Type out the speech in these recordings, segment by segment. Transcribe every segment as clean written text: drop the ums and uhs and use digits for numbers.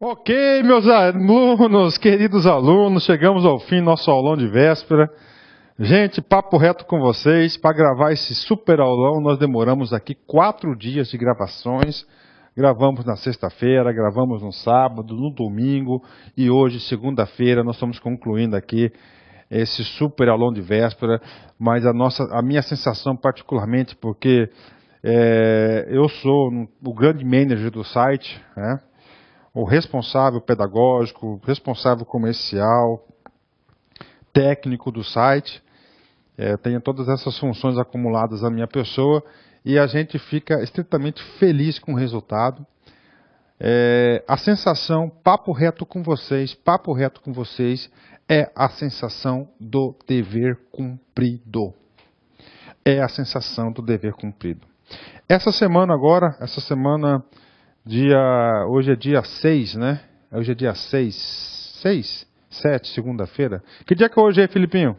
Ok, meus alunos, queridos alunos, chegamos ao fim do nosso aulão de véspera. Gente, papo reto com vocês. Para gravar esse super aulão, nós demoramos aqui 4 dias de gravações. Gravamos na sexta-feira, gravamos no sábado, no domingo e hoje, segunda-feira, nós estamos concluindo aqui esse super aulão de véspera. Mas a minha sensação particularmente, porque eu sou o grande manager do site, né? O responsável pedagógico, responsável comercial, técnico do site. Tenho todas essas funções acumuladas na minha pessoa e a gente fica estritamente feliz com o resultado. A sensação, papo reto com vocês, é a sensação do dever cumprido. É a sensação do dever cumprido. Essa semana, hoje é dia 6, né? Hoje é dia 7, segunda-feira. Que dia que é hoje, Filipinho?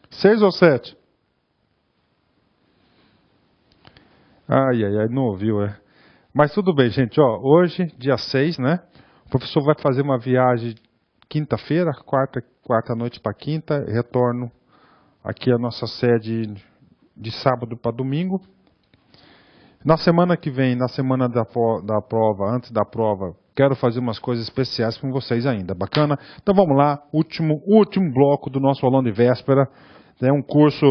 6 ou 7? Ai, não ouviu, Mas tudo bem, gente, hoje, dia 6, né? O professor vai fazer uma viagem quinta-feira, quarta noite para quinta, retorno aqui à nossa sede de sábado para domingo. Na semana que vem, na semana da prova, antes da prova, quero fazer umas coisas especiais com vocês ainda. Bacana? Então vamos lá, último bloco do nosso aulão de véspera. É um curso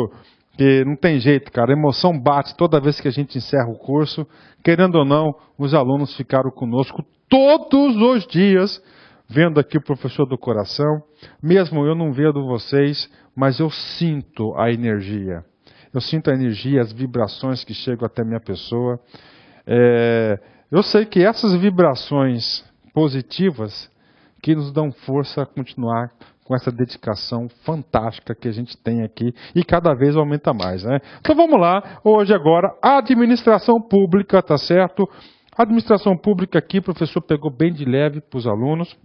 que não tem jeito, cara. A emoção bate toda vez que a gente encerra o curso. Querendo ou não, os alunos ficaram conosco todos os dias, vendo aqui o professor do coração. Mesmo eu não vendo vocês, mas eu sinto a energia. Eu sinto a energia, as vibrações que chegam até minha pessoa. Eu sei que essas vibrações positivas que nos dão força a continuar com essa dedicação fantástica que a gente tem aqui e cada vez aumenta mais, né? Então vamos lá, hoje agora, administração pública, tá certo? Administração pública aqui, o professor pegou bem de leve para os alunos.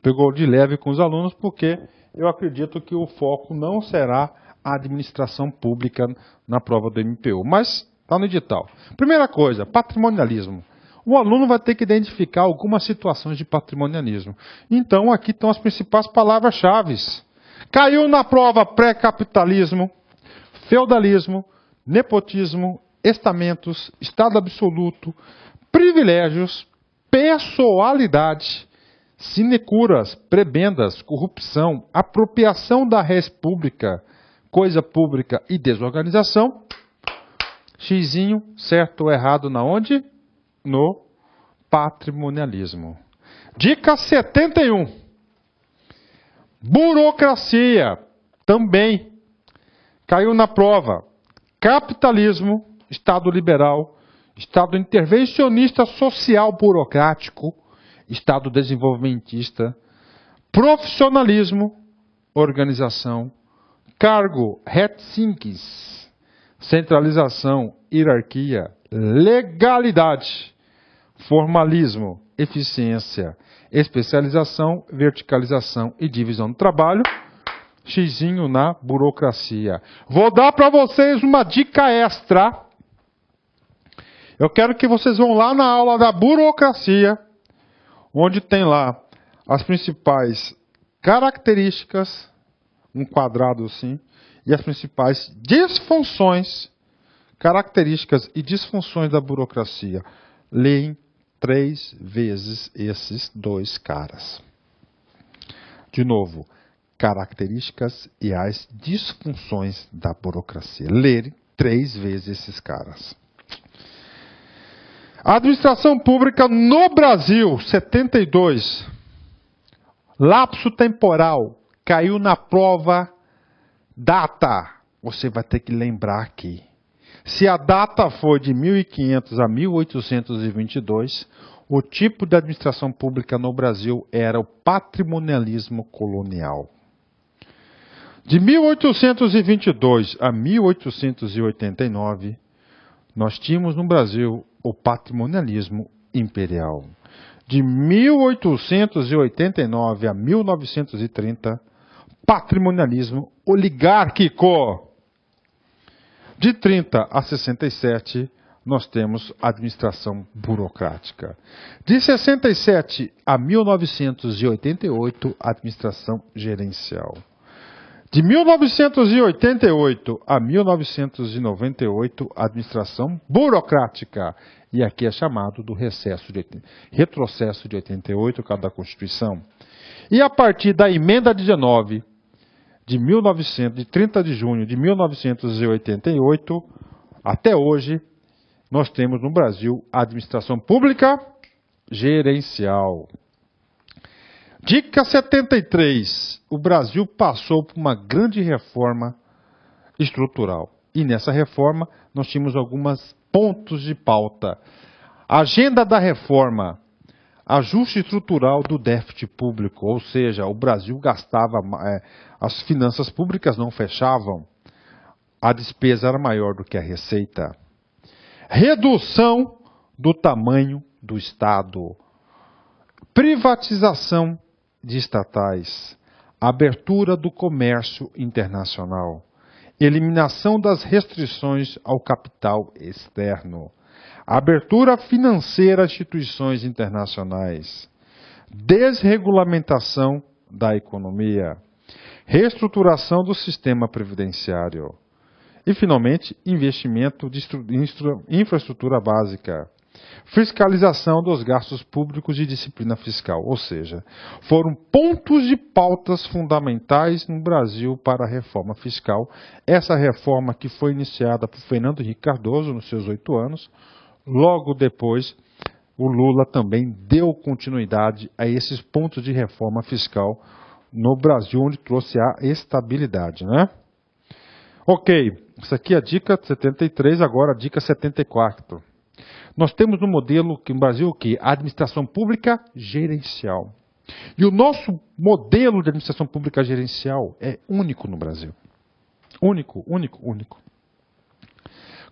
Pegou de leve com os alunos porque eu acredito que o foco não será a administração pública na prova do MPU, mas está no edital. Primeira coisa, patrimonialismo. O aluno vai ter que identificar algumas situações de patrimonialismo. Então, aqui estão as principais palavras-chave. Caiu na prova pré-capitalismo, feudalismo, nepotismo, estamentos, Estado absoluto, privilégios, pessoalidade, sinecuras, prebendas, corrupção, apropriação da res pública, coisa pública e desorganização. Xizinho, certo ou errado na onde? No patrimonialismo. Dica 71. Burocracia. Também caiu na prova. Capitalismo, Estado liberal, Estado intervencionista social burocrático, Estado desenvolvimentista, profissionalismo, organização, cargo, retinques, centralização, hierarquia, legalidade, formalismo, eficiência, especialização, verticalização e divisão do trabalho. Xizinho na burocracia. Vou dar para vocês uma dica extra. Eu quero que vocês vão lá na aula da burocracia, onde tem lá as principais características, um quadrado assim, e as principais disfunções, características e disfunções da burocracia. Leem 3 vezes esses 2 caras. De novo, características e as disfunções da burocracia. Lerem 3 vezes esses caras. A administração pública no Brasil, 72. Lapso temporal. Caiu na prova. Data. Você vai ter que lembrar aqui. Se a data for de 1500 a 1822, o tipo de administração pública no Brasil era o patrimonialismo colonial. De 1822 a 1889, nós tínhamos no Brasil o patrimonialismo imperial. De 1889 a 1930, patrimonialismo oligárquico. De 30 a 67, nós temos administração burocrática. De 67 a 1988, administração gerencial. De 1988 a 1998, administração burocrática. E aqui é chamado do retrocesso de 88, por causa da Constituição. E a partir da emenda 19, de 30 de junho de 1988, até hoje, nós temos no Brasil a administração pública gerencial. Dica 73. O Brasil passou por uma grande reforma estrutural. E nessa reforma nós tínhamos alguns pontos de pauta. Agenda da reforma. Ajuste estrutural do déficit público. Ou seja, o Brasil gastava, as finanças públicas não fechavam. A despesa era maior do que a receita. Redução do tamanho do Estado. Privatização de estatais. Abertura do comércio internacional. Eliminação das restrições ao capital externo. Abertura financeira a instituições internacionais. Desregulamentação da economia. Reestruturação do sistema previdenciário. E, finalmente, investimento de infraestrutura básica. Fiscalização dos gastos públicos e disciplina fiscal. Ou seja, foram pontos de pautas fundamentais no Brasil para a reforma fiscal. Essa reforma que foi iniciada por Fernando Henrique Cardoso nos seus 8 anos. Logo depois, o Lula também deu continuidade a esses pontos de reforma fiscal no Brasil, onde trouxe a estabilidade, né? Ok, essa aqui é a dica 73, agora a dica 74. Nós temos no modelo que no Brasil o quê? A administração pública gerencial. E o nosso modelo de administração pública gerencial é único no Brasil. Único, único, único.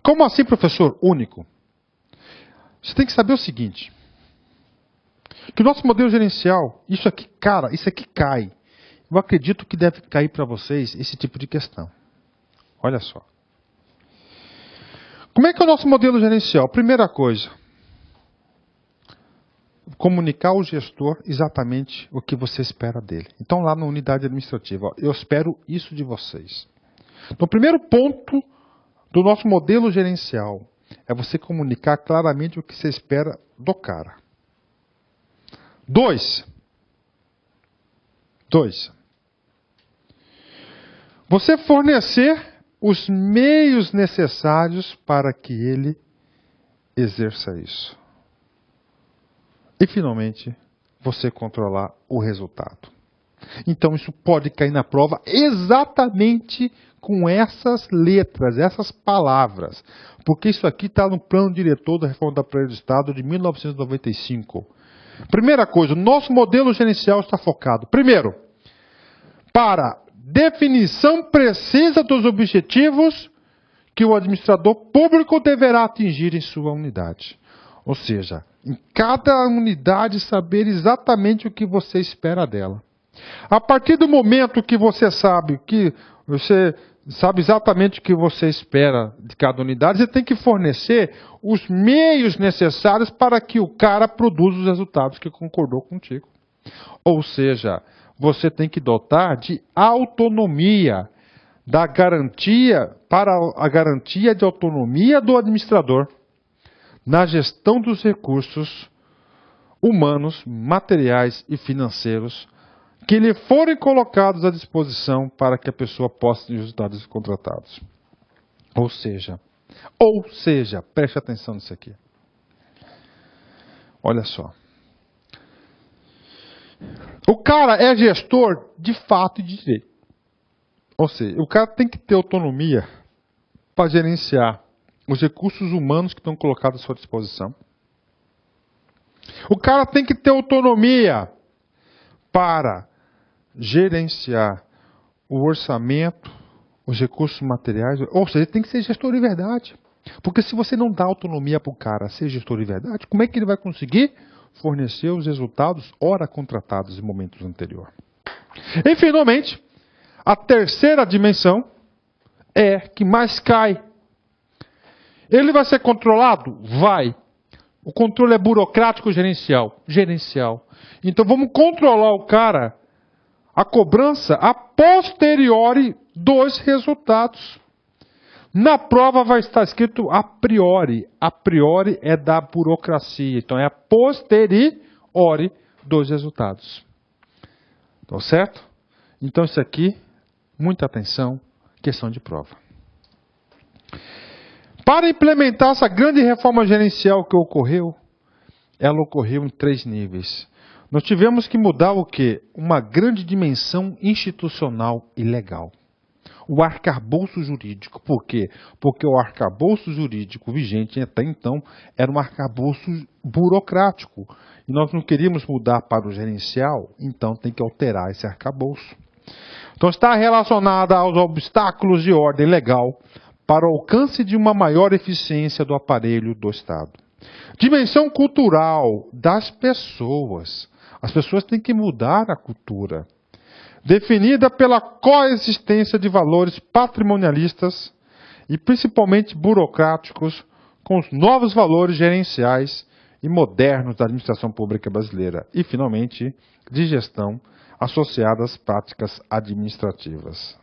Como assim, professor? Único. Você tem que saber o seguinte, que o nosso modelo gerencial, isso aqui cai. Eu acredito que deve cair para vocês esse tipo de questão. Olha só. Como é que é o nosso modelo gerencial? Primeira coisa, comunicar ao gestor exatamente o que você espera dele. Então, lá na unidade administrativa, eu espero isso de vocês. Então, o primeiro ponto do nosso modelo gerencial é você comunicar claramente o que você espera do cara. 2. Você fornecer os meios necessários para que ele exerça isso. E, finalmente, você controlar o resultado. Então, isso pode cair na prova exatamente com essas letras, essas palavras. Porque isso aqui está no plano diretor da reforma da Aparelho do Estado de 1995. Primeira coisa, o nosso modelo gerencial está focado, primeiro, para definição precisa dos objetivos que o administrador público deverá atingir em sua unidade. Ou seja, em cada unidade saber exatamente o que você espera dela. A partir do momento que você sabe exatamente o que você espera de cada unidade, você tem que fornecer os meios necessários para que o cara produza os resultados que concordou contigo. Ou seja, você tem que dotar de autonomia, para a garantia de autonomia do administrador na gestão dos recursos humanos, materiais e financeiros que lhe forem colocados à disposição para que a pessoa possa ter os resultados contratados. Ou seja, preste atenção nisso aqui. Olha só. O cara é gestor de fato e de direito. Ou seja, o cara tem que ter autonomia para gerenciar os recursos humanos que estão colocados à sua disposição. O cara tem que ter autonomia para gerenciar o orçamento, os recursos materiais, ou seja, ele tem que ser gestor de verdade. Porque se você não dá autonomia para o cara ser gestor de verdade, como é que ele vai conseguir fornecer os resultados ora contratados em momentos anteriores? E, finalmente, a terceira dimensão é que mais cai. Ele vai ser controlado? Vai. O controle é burocrático gerencial? Gerencial. Então vamos controlar o cara, a cobrança, a posteriori dos resultados. Na prova vai estar escrito a priori. A priori é da burocracia. Então é a posteriori dos resultados. Tá certo? Então isso aqui, muita atenção, questão de prova. Para implementar essa grande reforma gerencial que ocorreu, ela ocorreu em 3 níveis. Nós tivemos que mudar o quê? Uma grande dimensão institucional e legal. O arcabouço jurídico. Por quê? Porque o arcabouço jurídico vigente até então era um arcabouço burocrático. E nós não queríamos mudar para o gerencial, então tem que alterar esse arcabouço. Então está relacionada aos obstáculos de ordem legal para o alcance de uma maior eficiência do aparelho do Estado. Dimensão cultural das pessoas. As pessoas têm que mudar a cultura. Definida pela coexistência de valores patrimonialistas e principalmente burocráticos com os novos valores gerenciais e modernos da administração pública brasileira. E, finalmente, de gestão associada às práticas administrativas.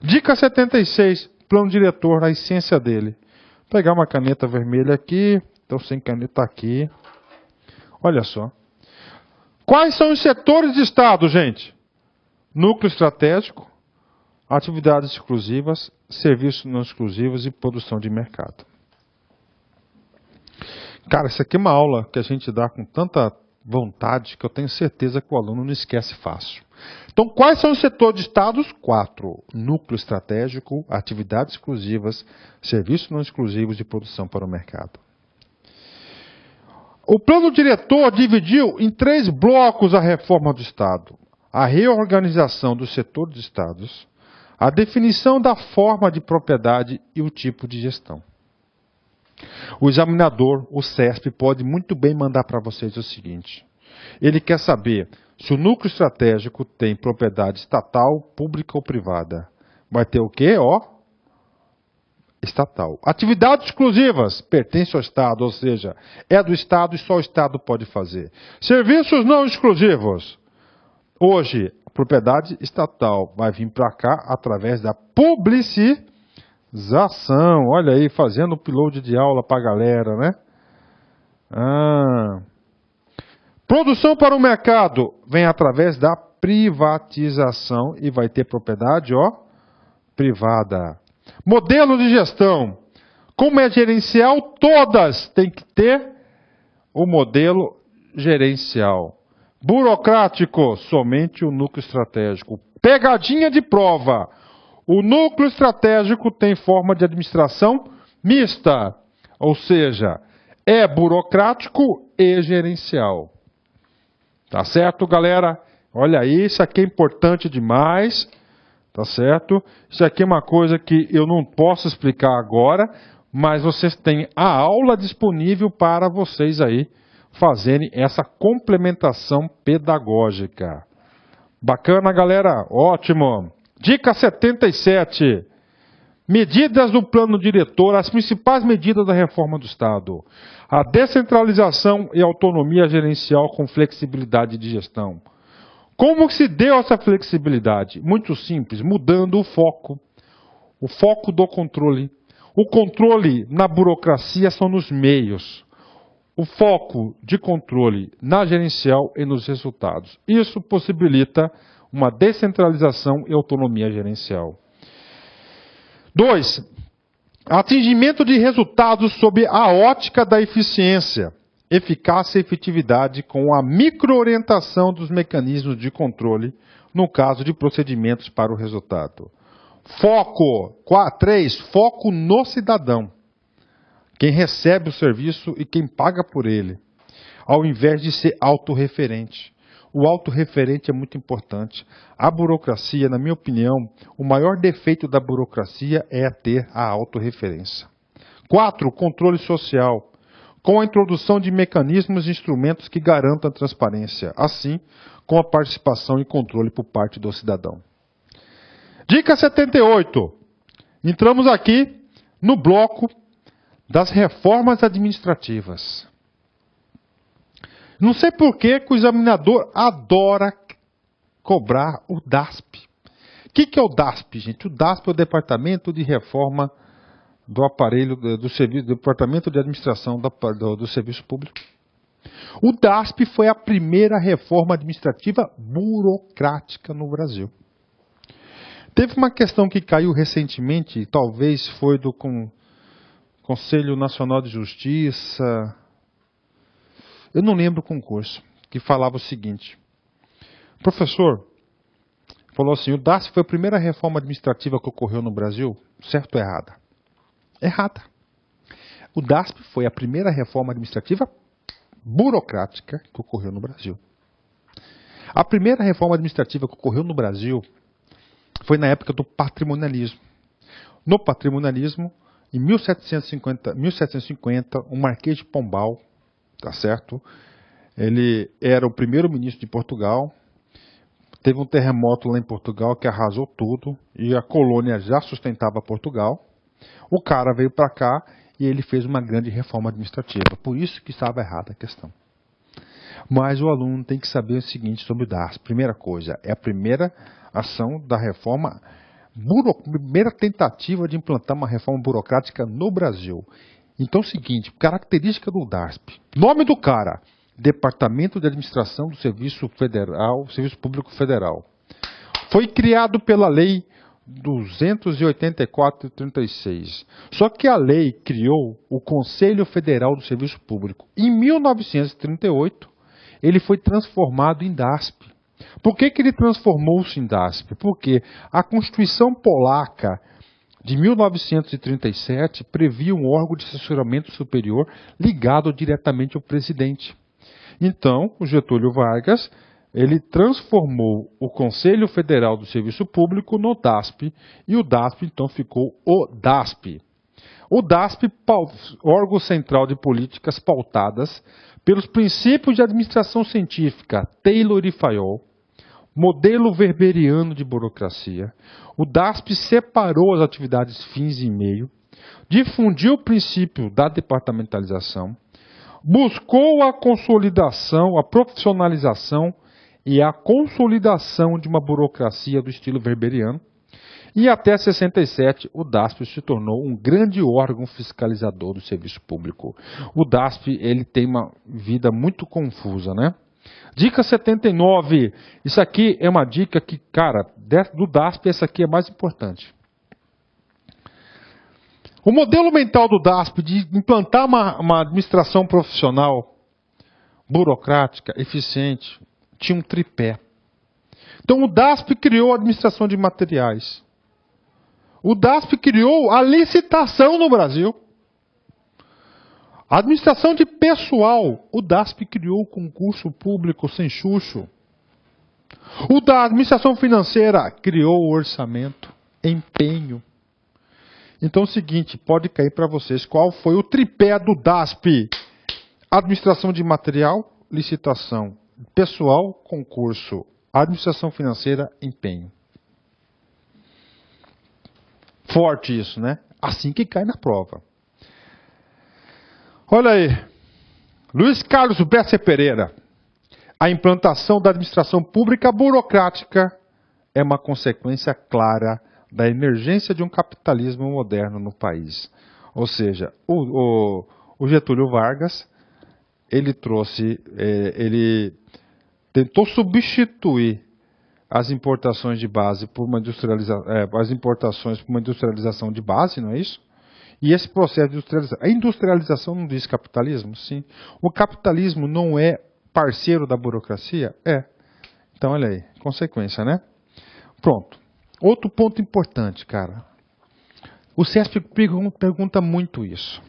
Dica 76, plano diretor, a essência dele. Vou pegar uma caneta vermelha aqui, estou sem caneta aqui. Olha só. Quais são os setores de Estado, gente? Núcleo estratégico, atividades exclusivas, serviços não exclusivos e produção de mercado. Cara, isso aqui é uma aula que a gente dá com tanta vontade que eu tenho certeza que o aluno não esquece fácil. Então, quais são os setores de Estado? 4. Núcleo estratégico, atividades exclusivas, serviços não exclusivos e produção para o mercado. O plano diretor dividiu em 3 blocos a reforma do Estado. A reorganização dos setores de Estados, a definição da forma de propriedade e o tipo de gestão. O examinador, o CESP, pode muito bem mandar para vocês o seguinte. Ele quer saber se o núcleo estratégico tem propriedade estatal, pública ou privada. Vai ter o quê? Estatal. Atividades exclusivas, pertence ao Estado, ou seja, é do Estado e só o Estado pode fazer. Serviços não exclusivos. Hoje, a propriedade estatal vai vir para cá através da publicização. Olha aí, fazendo upload de aula para a galera, né? Produção para o mercado vem através da privatização e vai ter propriedade, privada. Modelo de gestão. Como é gerencial, todas têm que ter o modelo gerencial. Burocrático, somente o núcleo estratégico. Pegadinha de prova. O núcleo estratégico tem forma de administração mista, ou seja, é burocrático e gerencial. Tá certo, galera? Olha aí, isso aqui é importante demais. Tá certo? Isso aqui é uma coisa que eu não posso explicar agora, mas vocês têm a aula disponível para vocês aí fazerem essa complementação pedagógica. Bacana, galera? Ótimo! Dica 77. Medidas do plano diretor, as principais medidas da reforma do Estado. A descentralização e autonomia gerencial com flexibilidade de gestão. Como se deu essa flexibilidade? Muito simples, mudando o foco do controle. O controle na burocracia são nos meios. O foco de controle na gerencial e nos resultados. Isso possibilita uma descentralização e autonomia gerencial. 2. Atingimento de resultados sob a ótica da eficiência, eficácia e efetividade com a microorientação dos mecanismos de controle, no caso de procedimentos para o resultado. Foco. 3. Foco no cidadão. Quem recebe o serviço e quem paga por ele, ao invés de ser autorreferente. O autorreferente é muito importante. A burocracia, na minha opinião, o maior defeito da burocracia é ter a autorreferência. 4. Controle social. Com a introdução de mecanismos e instrumentos que garantam a transparência, assim com a participação e controle por parte do cidadão. Dica 78. Entramos aqui no bloco das reformas administrativas. Não sei por que o examinador adora cobrar o DASP. O que é o DASP, gente? O DASP é o Departamento de Reforma do Aparelho do Serviço, do Departamento de Administração do Serviço Público. O DASP foi a primeira reforma administrativa burocrática no Brasil. Teve uma questão que caiu recentemente, talvez foi do Conselho Nacional de Justiça, eu não lembro o concurso, que falava o seguinte: professor, falou assim, o DASP foi a primeira reforma administrativa que ocorreu no Brasil, certo ou errada? Errada. O DASP foi a primeira reforma administrativa burocrática que ocorreu no Brasil. A primeira reforma administrativa que ocorreu no Brasil foi na época do patrimonialismo. No patrimonialismo, em 1750, o Marquês de Pombal, tá certo? Ele era o primeiro-ministro de Portugal. Teve um terremoto lá em Portugal que arrasou tudo e a colônia já sustentava Portugal. O cara veio para cá e ele fez uma grande reforma administrativa. Por isso que estava errada a questão. Mas o aluno tem que saber o seguinte sobre o DASP. Primeira coisa, é a primeira ação da reforma, primeira tentativa de implantar uma reforma burocrática no Brasil. Então é o seguinte, característica do DASP. Nome do cara, Departamento de Administração do Serviço Federal, Serviço Público Federal. Foi criado pela Lei 284/36. Só que a lei criou o Conselho Federal do Serviço Público. Em 1938, ele foi transformado em DASP. Por que ele transformou-se em DASP? Porque a Constituição Polaca de 1937 previa um órgão de assessoramento superior ligado diretamente ao presidente. Então, o Getúlio Vargas, ele transformou o Conselho Federal do Serviço Público no DASP, e o DASP então ficou o DASP. O DASP, órgão central de políticas pautadas pelos princípios de administração científica Taylor e Fayol, modelo weberiano de burocracia. O DASP separou as atividades fins e meio, difundiu o princípio da departamentalização, buscou a consolidação, a profissionalização e a consolidação de uma burocracia do estilo weberiano. E até 67, o DASP se tornou um grande órgão fiscalizador do serviço público. O DASP ele tem uma vida muito confusa, né? Dica 79. Isso aqui é uma dica que, cara, do DASP, essa aqui é mais importante. O modelo mental do DASP de implantar uma administração profissional, burocrática, eficiente, tinha um tripé. Então o DASP criou a administração de materiais. O DASP criou a licitação no Brasil. A administração de pessoal, o DASP criou o concurso público sem chucho. O da administração financeira criou o orçamento, empenho. Então é o seguinte, pode cair para vocês, qual foi o tripé do DASP? Administração de material, licitação, pessoal, concurso, administração financeira, empenho. Forte isso, né? Assim que cai na prova. Olha aí, Luiz Carlos Bresser Pereira. A implantação da administração pública burocrática é uma consequência clara da emergência de um capitalismo moderno no país. Ou seja, o Getúlio Vargas, ele tentou substituir as importações de base por uma industrialização de base, não é isso? E esse processo de industrialização, a industrialização não diz capitalismo? Sim. O capitalismo não é parceiro da burocracia? É. Então, olha aí, consequência, né? Pronto. Outro ponto importante, cara. O CESP pergunta muito isso.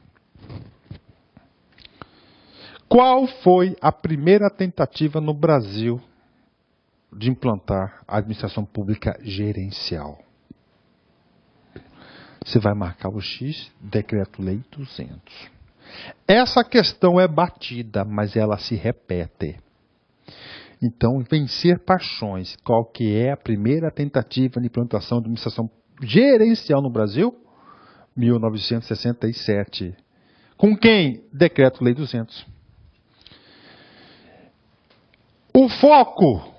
Qual foi a primeira tentativa no Brasil de implantar a administração pública gerencial? Você vai marcar o X, Decreto-Lei 200. Essa questão é batida, mas ela se repete. Então, vencer paixões. Qual que é a primeira tentativa de implantação de administração gerencial no Brasil? 1967. Com quem? Decreto-Lei 200. O foco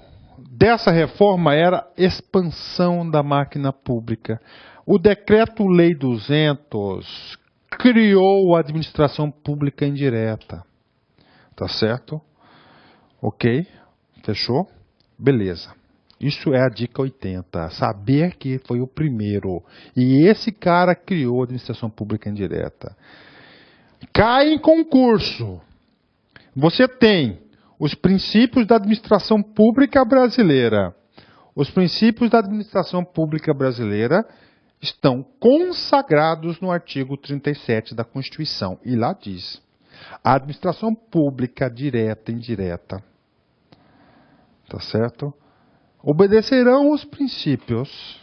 dessa reforma era expansão da máquina pública. O Decreto-Lei 200 criou a administração pública indireta. Tá certo? Ok? Fechou? Beleza. Isso é a dica 80. Saber que foi o primeiro. E esse cara criou a administração pública indireta. Cai em concurso. Você tem os princípios da administração pública brasileira. Os princípios da administração pública brasileira estão consagrados no artigo 37 da Constituição. E lá diz: a administração pública direta e indireta, tá certo? Obedecerão os princípios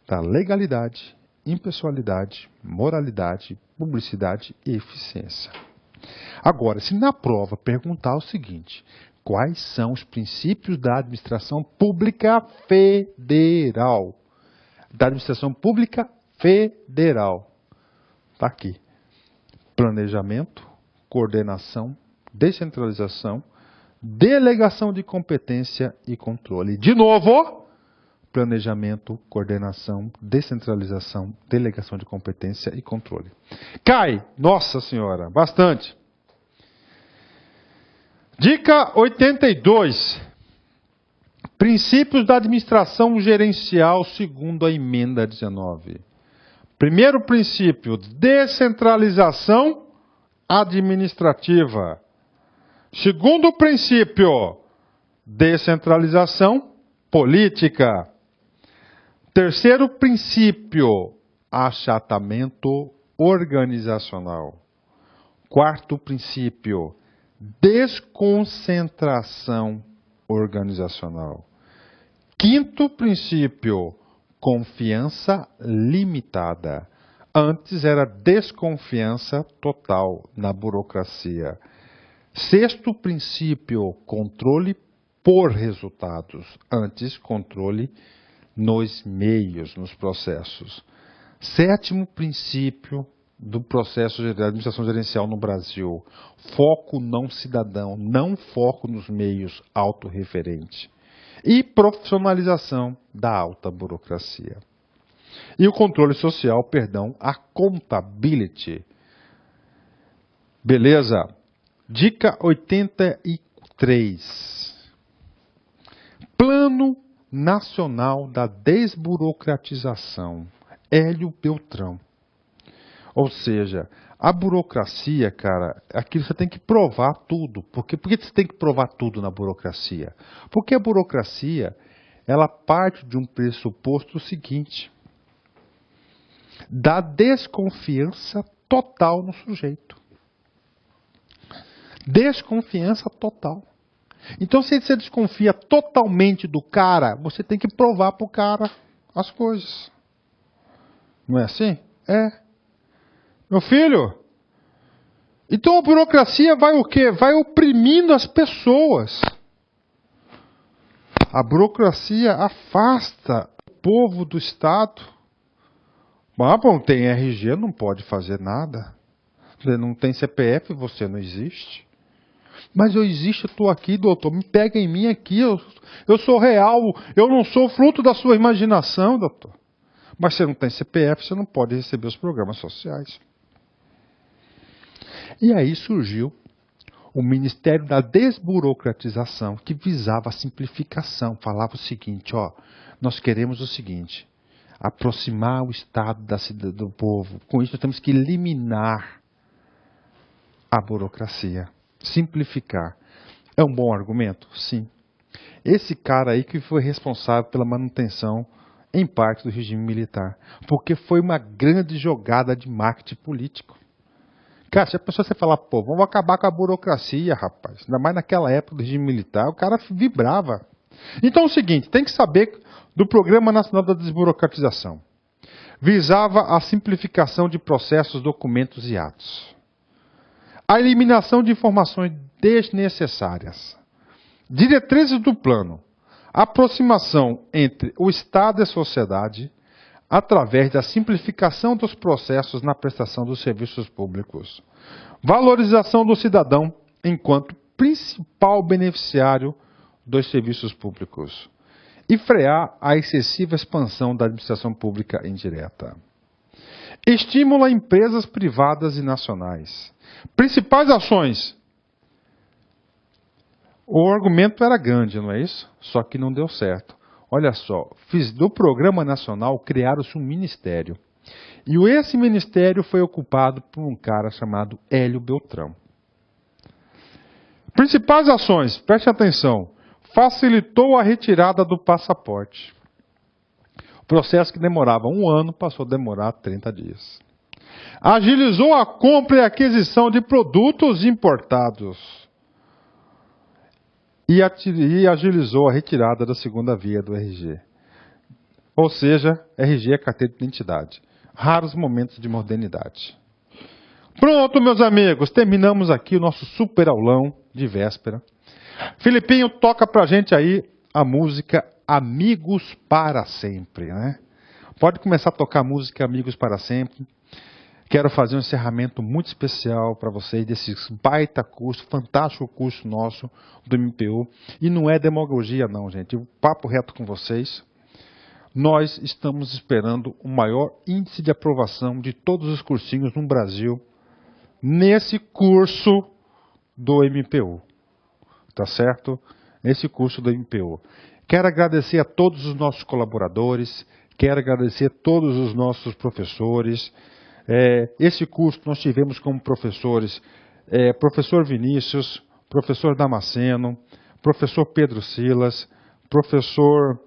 da legalidade, impessoalidade, moralidade, publicidade e eficiência. Agora, se na prova perguntar o seguinte: quais são os princípios da administração pública federal? Da administração pública federal. Está aqui. Planejamento, coordenação, descentralização, delegação de competência e controle. De novo, planejamento, coordenação, descentralização, delegação de competência e controle. Cai, nossa senhora, bastante. Dica 82. Princípios da administração gerencial segundo a emenda 19. Primeiro princípio, descentralização administrativa. Segundo princípio, descentralização política. Terceiro princípio, achatamento organizacional. Quarto princípio, desconcentração organizacional. Quinto princípio, confiança limitada. Antes era desconfiança total na burocracia. Sexto princípio, controle por resultados. Antes, controle nos meios, nos processos. Sétimo princípio do processo de administração gerencial no Brasil: foco não cidadão, não foco nos meios, autorreferente. E profissionalização da alta burocracia. E o controle social, perdão, a accountability. Beleza? Dica 83. Plano Nacional da Desburocratização. Hélio Beltrão. Ou seja, a burocracia, cara, aqui você tem que provar tudo. Por que você tem que provar tudo na burocracia? Porque a burocracia, ela parte de um pressuposto seguinte: da desconfiança total no sujeito. Desconfiança total. Então, se você desconfia totalmente do cara, você tem que provar para o cara as coisas. Não é assim? É. Meu filho, então a burocracia vai o quê? Vai oprimindo as pessoas. A burocracia afasta o povo do Estado. Mas não tem RG, não pode fazer nada. Você não tem CPF, você não existe. Mas eu existo, eu estou aqui, doutor, me pega em mim aqui, eu sou real, eu não sou fruto da sua imaginação, doutor. Mas você não tem CPF, você não pode receber os programas sociais. E aí surgiu o Ministério da Desburocratização, que visava a simplificação. Falava o seguinte: ó, nós queremos o seguinte: aproximar o Estado do povo. Com isso, nós temos que eliminar a burocracia, simplificar. É um bom argumento? Sim. Esse cara aí que foi responsável pela manutenção, em parte, do regime militar, porque foi uma grande jogada de marketing político. Cara, se a pessoa você falar, pô, vamos acabar com a burocracia, rapaz. Ainda mais naquela época do regime militar, o cara vibrava. Então é o seguinte, tem que saber do Programa Nacional da Desburocratização. Visava a simplificação de processos, documentos e atos. A eliminação de informações desnecessárias. Diretrizes do plano. Aproximação entre o Estado e a sociedade. através da simplificação dos processos na prestação dos serviços públicos. Valorização do cidadão enquanto principal beneficiário dos serviços públicos. E frear a excessiva expansão da administração pública indireta. Estímulo a empresas privadas e nacionais. Principais ações. O argumento era grande, não é isso? Só que não deu certo. Olha só, do Programa Nacional criaram-se um ministério. E esse ministério foi ocupado por um cara chamado Hélio Beltrão. Principais ações, preste atenção. Facilitou a retirada do passaporte. O processo que demorava 1 ano passou a demorar 30 dias. Agilizou a compra e aquisição de produtos importados. E agilizou a retirada da segunda via do RG. Ou seja, RG é carteira de identidade. Raros momentos de modernidade. Pronto, meus amigos, terminamos aqui o nosso super aulão de véspera. Filipinho, toca pra gente aí a música Amigos para Sempre, né? Pode começar a tocar a música Amigos para Sempre. Quero fazer um encerramento muito especial para vocês desse baita curso, fantástico curso nosso do MPU. E não é demagogia não, gente. O papo reto com vocês. Nós estamos esperando o maior índice de aprovação de todos os cursinhos no Brasil nesse curso do MPU. Tá certo? Nesse curso do MPU. Quero agradecer a todos os nossos colaboradores, quero agradecer a todos os nossos professores. Esse curso nós tivemos como professores professor Vinícius, professor Damasceno, professor Pedro Silas, professor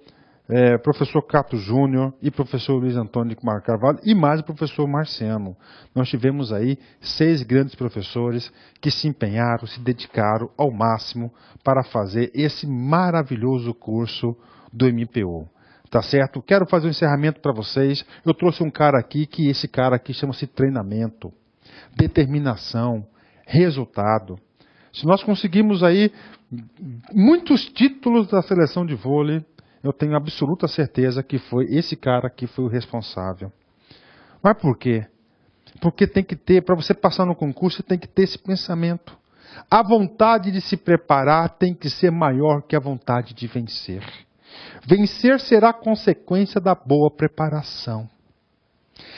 Cato Júnior e professor Luiz Antônio Carvalho e mais o professor Marciano. Nós tivemos aí 6 grandes professores que se empenharam, se dedicaram ao máximo para fazer esse maravilhoso curso do MPU. Tá certo? Quero fazer um encerramento para vocês. Eu trouxe um cara aqui que esse cara aqui chama-se treinamento, determinação, resultado. Se nós conseguimos aí muitos títulos da seleção de vôlei, eu tenho absoluta certeza que foi esse cara que foi o responsável. Mas por quê? Porque tem que ter, para você passar no concurso, você tem que ter esse pensamento. A vontade de se preparar tem que ser maior que a vontade de vencer. Vencer será consequência da boa preparação.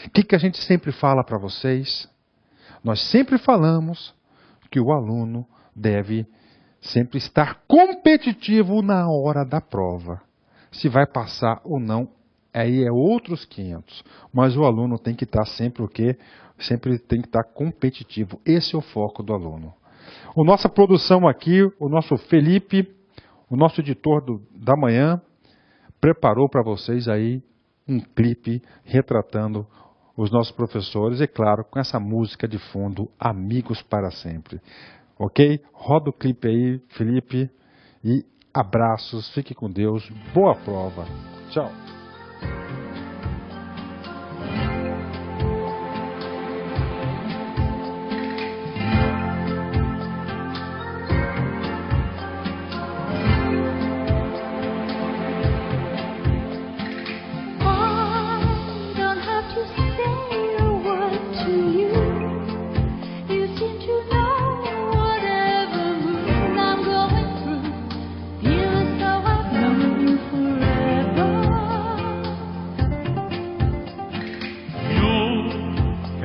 O que a gente sempre fala para vocês? Nós sempre falamos que o aluno deve sempre estar competitivo na hora da prova. Se vai passar ou não, aí é outros 500. Mas o aluno tem que estar sempre o quê? Sempre tem que estar competitivo. Esse é o foco do aluno. A nossa produção aqui, o nosso Felipe, o nosso editor da manhã, preparou para vocês aí um clipe retratando os nossos professores e, claro, com essa música de fundo, Amigos para Sempre. Ok? Roda o clipe aí, Felipe, e abraços, fique com Deus, boa prova. Tchau.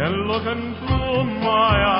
Looking through my eyes.